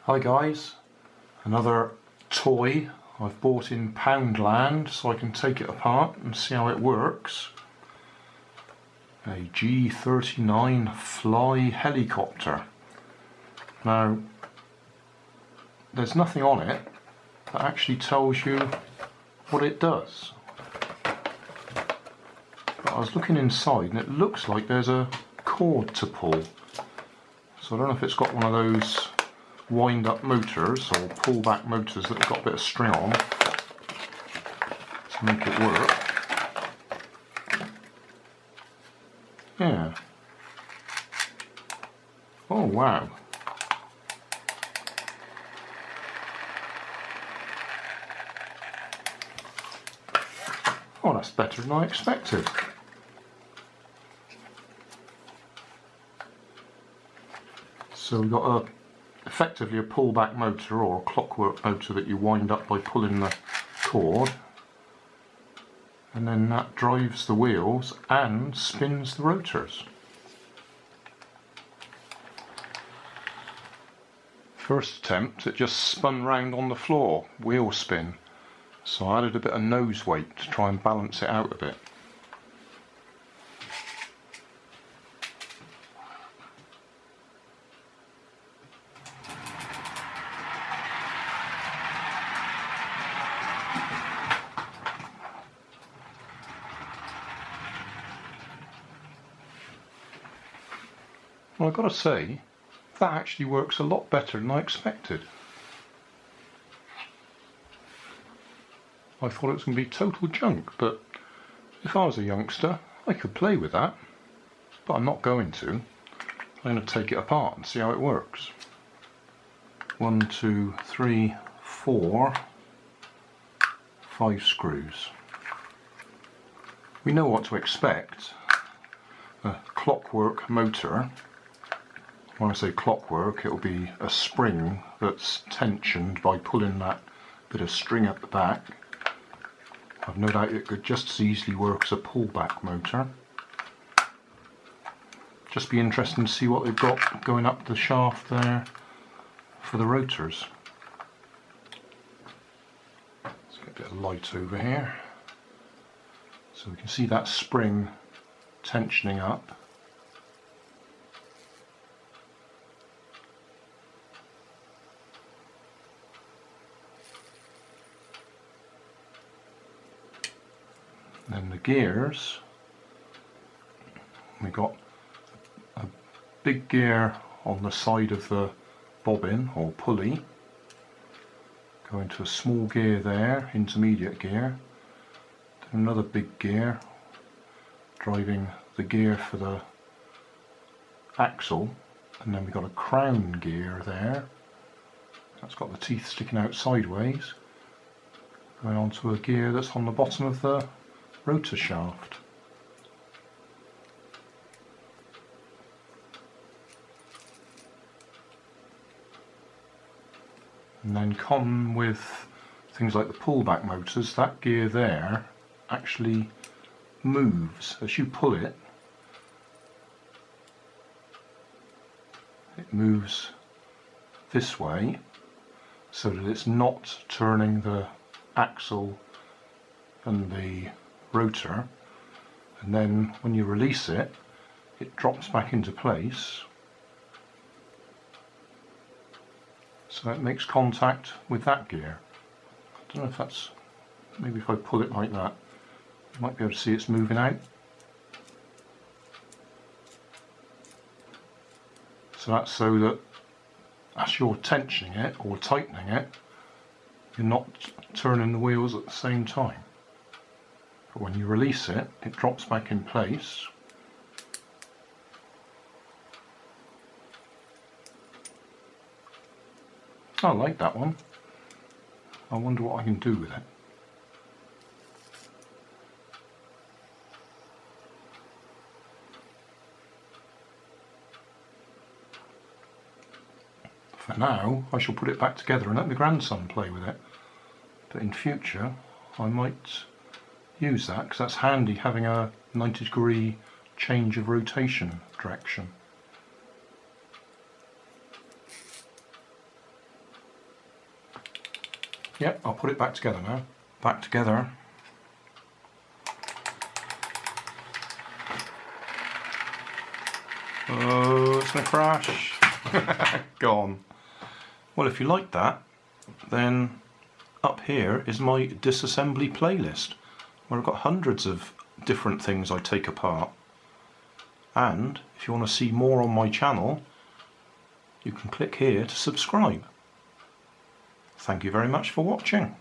Hi guys, another toy I've bought in Poundland so I can take it apart and see how it works. A G39 Fly Helicopter. Now, there's nothing on it that actually tells you what it does. But I was looking inside and it looks like there's a cord to pull. So I don't know if it's got one of those wind up motors or pull back motors that have got a bit of string on to make it work. Yeah. Oh wow. Oh, that's better than I expected. So we've got effectively a pull-back motor or a clockwork motor that you wind up by pulling the cord, and then that drives the wheels and spins the rotors. First attempt it just spun round on the floor, wheel spin, so I added a bit of nose weight to try and balance it out a bit. Well, I've got to say, that actually works a lot better than I expected. I thought it was going to be total junk, but if I was a youngster, I could play with that. But I'm not going to. I'm going to take it apart and see how it works. 1, 2, 3, 4, 5 screws. We know what to expect. A clockwork motor. When I say clockwork, it will be a spring that's tensioned by pulling that bit of string at the back. I've no doubt it could just as easily work as a pullback motor. Just be interesting to see what they've got going up the shaft there for the rotors. Let's get a bit of light over here. So we can see that spring tensioning up. Then the gears, we got a big gear on the side of the bobbin or pulley, going to a small gear there, intermediate gear, then another big gear driving the gear for the axle, and then we've got a crown gear there, that's got the teeth sticking out sideways, going on to a gear that's on the bottom of the rotor shaft. And then common with things like the pullback motors, that gear there actually moves as you pull it. It moves this way so that it's not turning the axle and the rotor, and then when you release it, it drops back into place, so it makes contact with that gear. I don't know if that's, maybe if I pull it like that, you might be able to see it's moving out. So that's so that as you're tensioning it or tightening it, you're not turning the wheels at the same time. But when you release it, it drops back in place. I like that one. I wonder what I can do with it. For now, I shall put it back together and let my grandson play with it. But in future, I might use that because that's handy having a 90-degree change of rotation direction. Yep, I'll put it back together now. Back together. Oh, it's going to crash. Gone. Well, if you like that, then up here is my disassembly playlist, where I've got hundreds of different things I take apart. And if you want to see more on my channel, you can click here to subscribe. Thank you very much for watching.